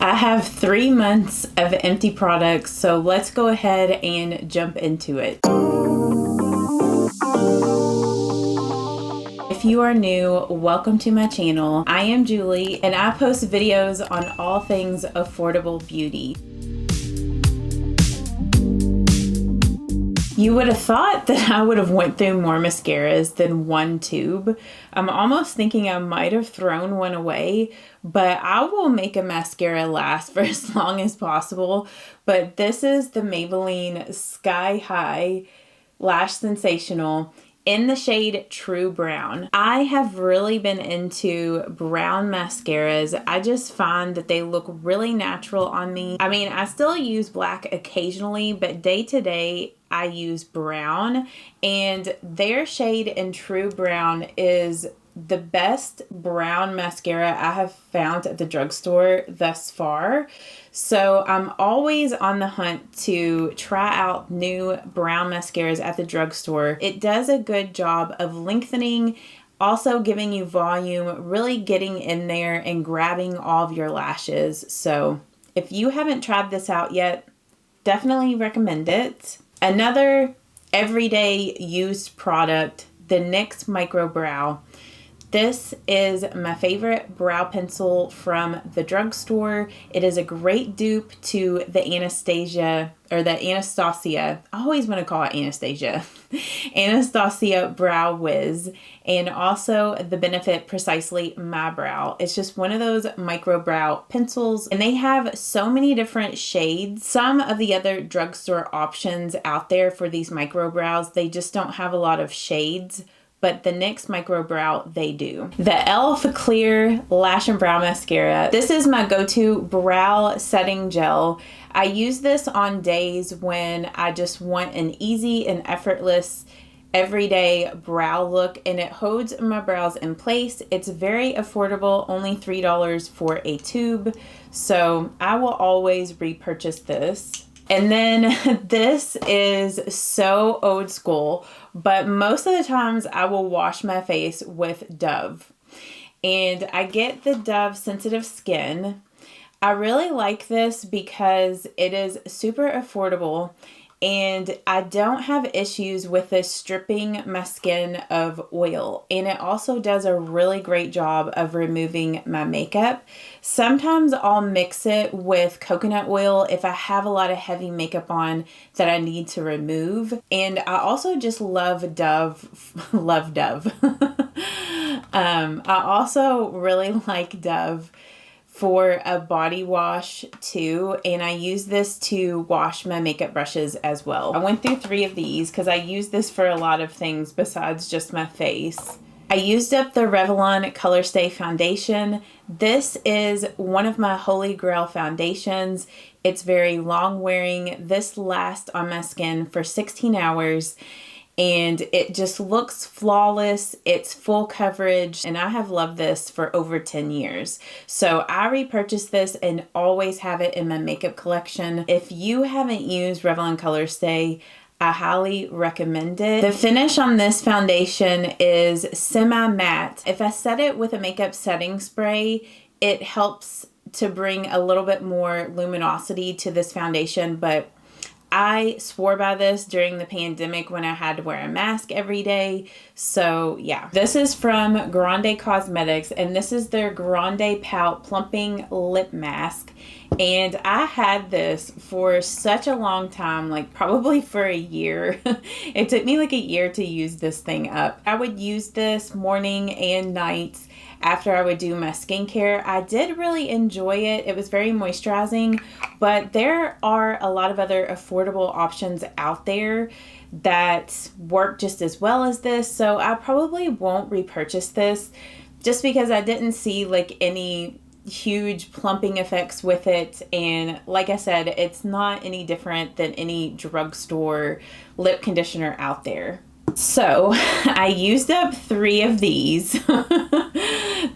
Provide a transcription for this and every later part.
I have 3 months of empty products, so let's go ahead and jump into it. If you are new, welcome to my channel. I am Julie and I post videos on all things affordable beauty. You would have thought that I would have went through more mascaras than one tube. I'm almost thinking I might have thrown one away, but I will make a mascara last for as long as possible. But this is the Maybelline Sky High Lash Sensational in the shade True Brown. I have really been into brown mascaras. I just find that they look really natural on me. I mean, I still use black occasionally, but day to day, I use brown, and their shade in True Brown is the best brown mascara I have found at the drugstore thus far. So I'm always on the hunt to try out new brown mascaras at the drugstore. It does a good job of lengthening, also giving you volume, really getting in there and grabbing all of your lashes. So if you haven't tried this out yet, definitely recommend it. Another everyday used product, the NYX Micro Brow. This is my favorite brow pencil from the drugstore. It is a great dupe to the Anastasia, I always want to call it Anastasia. Anastasia Brow Wiz, and also the Benefit Precisely My Brow. It's just one of those micro brow pencils, and they have so many different shades. Some of the other drugstore options out there for these micro brows, they just don't have a lot of shades. But the NYX Micro Brow, they do. The e.l.f. Clear Lash and Brow Mascara. This is my go-to brow setting gel. I use this on days when I just want an easy and effortless everyday brow look, and it holds my brows in place. It's very affordable, only $3 for a tube. So I will always repurchase this. And then this is so old school, but most of the times I will wash my face with Dove. And I get the Dove Sensitive Skin. I really like this because it is super affordable and I don't have issues with this stripping my skin of oil. And it also does a really great job of removing my makeup. Sometimes I'll mix it with coconut oil if I have a lot of heavy makeup on that I need to remove. And I also just love Dove, love Dove. I also really like Dove for a body wash too, and I use this to wash my makeup brushes as well. I went through 3 of these because I use this for a lot of things besides just my face. I used up the Revlon Color Stay Foundation. This is one of my holy grail foundations. It's very long wearing. This lasts on my skin for 16 hours. And it just looks flawless. It's full coverage, and I have loved this for over 10 years. So I repurchased this and always have it in my makeup collection. If you haven't used Revlon Color Stay, I highly recommend it. The finish on this foundation is semi-matte. If I set it with a makeup setting spray, it helps to bring a little bit more luminosity to this foundation, but I swore by this during the pandemic when I had to wear a mask every day. So yeah, this is from Grande Cosmetics, and this is their Grande Pout Plumping Lip Mask. And I had this for such a long time, like probably for a year. It took me like a year to use this thing up. I would use this morning and night after I would do my skincare. I did really enjoy it. It was very moisturizing, but there are a lot of other affordable options out there that work just as well as this. So I probably won't repurchase this just because I didn't see like any huge plumping effects with it. And like I said, it's not any different than any drugstore lip conditioner out there. So I used up 3 of these.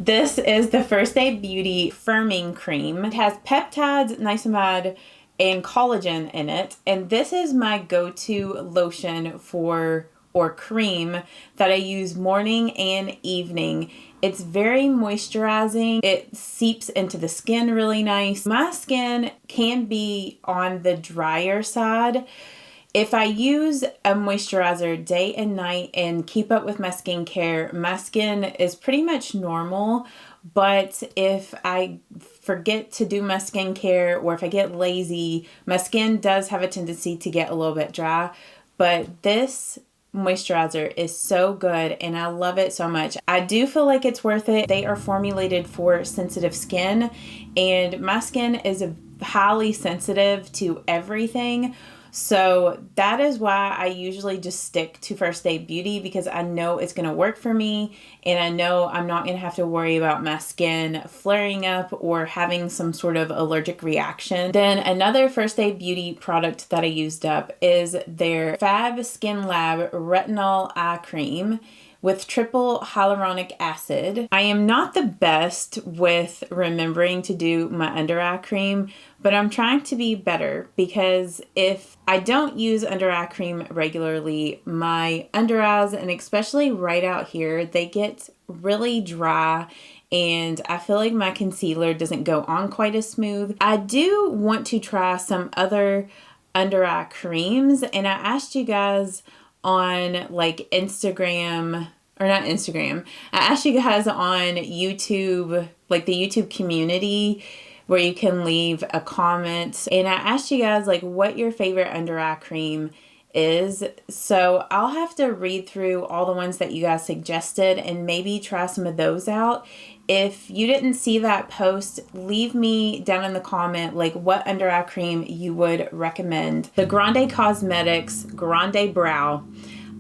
This is the First Aid Beauty Firming Cream. It has peptides, niacinamide, and collagen in it. And this is my go-to lotion for or cream that I use morning and evening. It's very moisturizing. It seeps into the skin really nice. My skin can be on the drier side. If I use a moisturizer day and night and keep up with my skincare, my skin is pretty much normal. But if I forget to do my skincare or if I get lazy, my skin does have a tendency to get a little bit dry. But this moisturizer is so good and I love it so much. I do feel like it's worth it. They are formulated for sensitive skin, and my skin is highly sensitive to everything. So that is why I usually just stick to First Aid Beauty, because I know it's going to work for me and I know I'm not going to have to worry about my skin flaring up or having some sort of allergic reaction. Then another First Aid Beauty product that I used up is their Fab Skin Lab Retinol Eye Cream with triple hyaluronic acid. I am not the best with remembering to do my under eye cream, but I'm trying to be better, because if I don't use under eye cream regularly, my under eyes, and especially right out here, they get really dry and I feel like my concealer doesn't go on quite as smooth. I do want to try some other under eye creams, and I asked you guys on like Instagram, or not Instagram, I asked you guys on YouTube, like the YouTube community where you can leave a comment, and I asked you guys like what your favorite under eye cream is. So I'll have to read through all the ones that you guys suggested and maybe try some of those out. If you didn't see that post, leave me down in the comment like what under eye cream you would recommend. The Grande Cosmetics Grande Brow.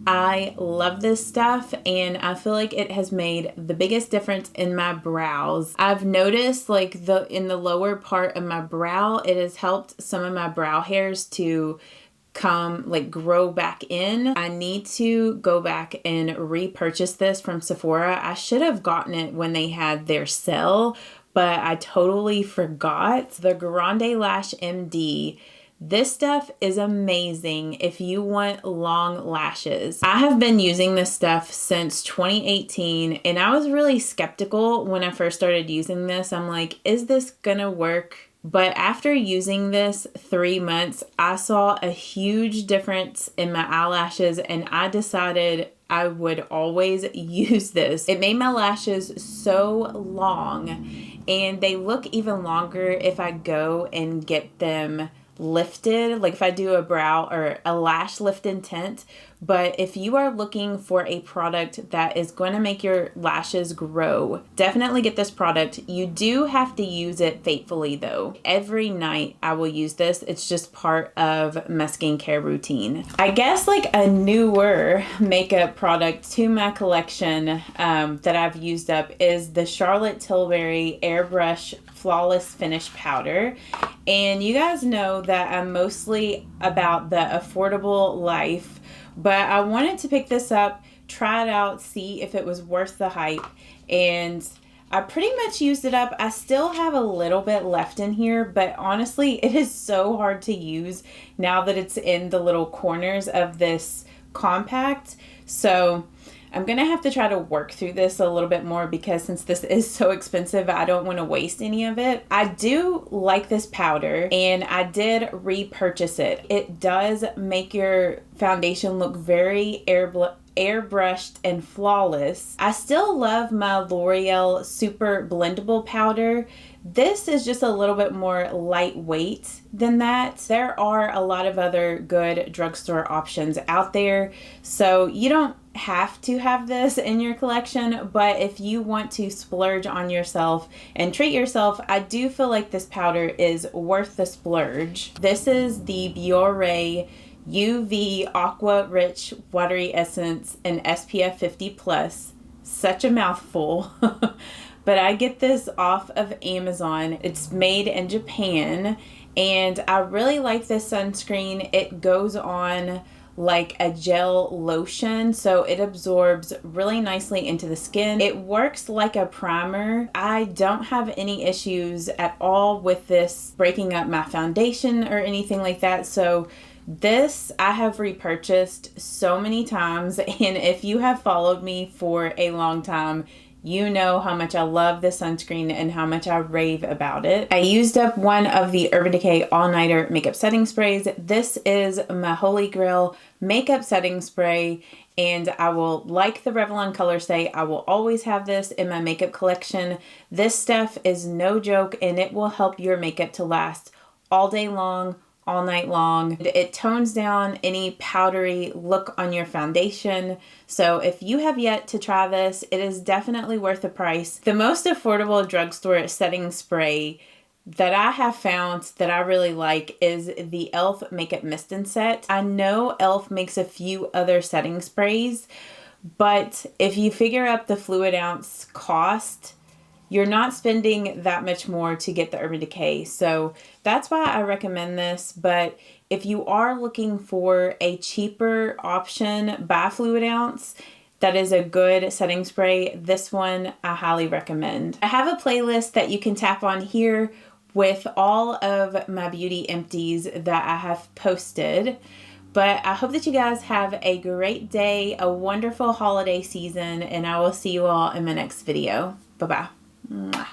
I love this stuff and I feel like it has made the biggest difference in my brows. I've noticed like in the lower part of my brow, it has helped some of my brow hairs to grow back in. I need to go back and repurchase this from Sephora. I should have gotten it when they had their sale, but I totally forgot. The Grande Lash MD. This stuff is amazing if you want long lashes. I have been using this stuff since 2018 and I was really skeptical when I first started using this. I'm like, is this gonna work? But after using this 3 months, I saw a huge difference in my eyelashes and I decided I would always use this. It made my lashes so long and they look even longer if I go and get them lifted, like if I do a brow or a lash lift and tint. But if you are looking for a product that is going to make your lashes grow, definitely get this product. You do have to use it faithfully though. Every night I will use this. It's just part of my skincare routine. I guess like a newer makeup product to my collection that I've used up is the Charlotte Tilbury Airbrush Flawless Finish Powder. And you guys know that I'm mostly about the affordable life, but I wanted to pick this up, try it out, see if it was worth the hype, and I pretty much used it up. I still have a little bit left in here, but honestly, it is so hard to use now that it's in the little corners of this compact. So I'm going to have to try to work through this a little bit more because since this is so expensive, I don't want to waste any of it. I do like this powder and I did repurchase it. It does make your foundation look very airbrushed and flawless. I still love my L'Oreal Super Blendable Powder. This is just a little bit more lightweight than that. There are a lot of other good drugstore options out there, so you don't have to have this in your collection, but if you want to splurge on yourself and treat yourself, I do feel like this powder is worth the splurge. This is the Biore UV Aqua Rich Watery Essence in SPF 50+. Such a mouthful. But I get this off of Amazon. It's made in Japan and I really like this sunscreen. It goes on like a gel lotion, so it absorbs really nicely into the skin. It works like a primer. I don't have any issues at all with this breaking up my foundation or anything like that, so This I have repurchased so many times, and if you have followed me for a long time, you know how much I love the sunscreen and how much I rave about it. I used up one of the Urban Decay All Nighter makeup setting sprays. This is my holy grail makeup setting spray, and I will, like the Revlon Color Stay, I will always have this in my makeup collection. This stuff is no joke, and it will help your makeup to last all day long, all night long. It tones down any powdery look on your foundation. So if you have yet to try this, it is definitely worth the price. The most affordable drugstore setting spray that I have found that I really like is the e.l.f. Makeup Mist and Set. I know e.l.f. makes a few other setting sprays, but if you figure up the fluid ounce cost, you're not spending that much more to get the Urban Decay. So that's why I recommend this. But if you are looking for a cheaper option by fluid ounce, that is a good setting spray, this one I highly recommend. I have a playlist that you can tap on here with all of my beauty empties that I have posted. But I hope that you guys have a great day, a wonderful holiday season, and I will see you all in my next video. Bye-bye. Mwah.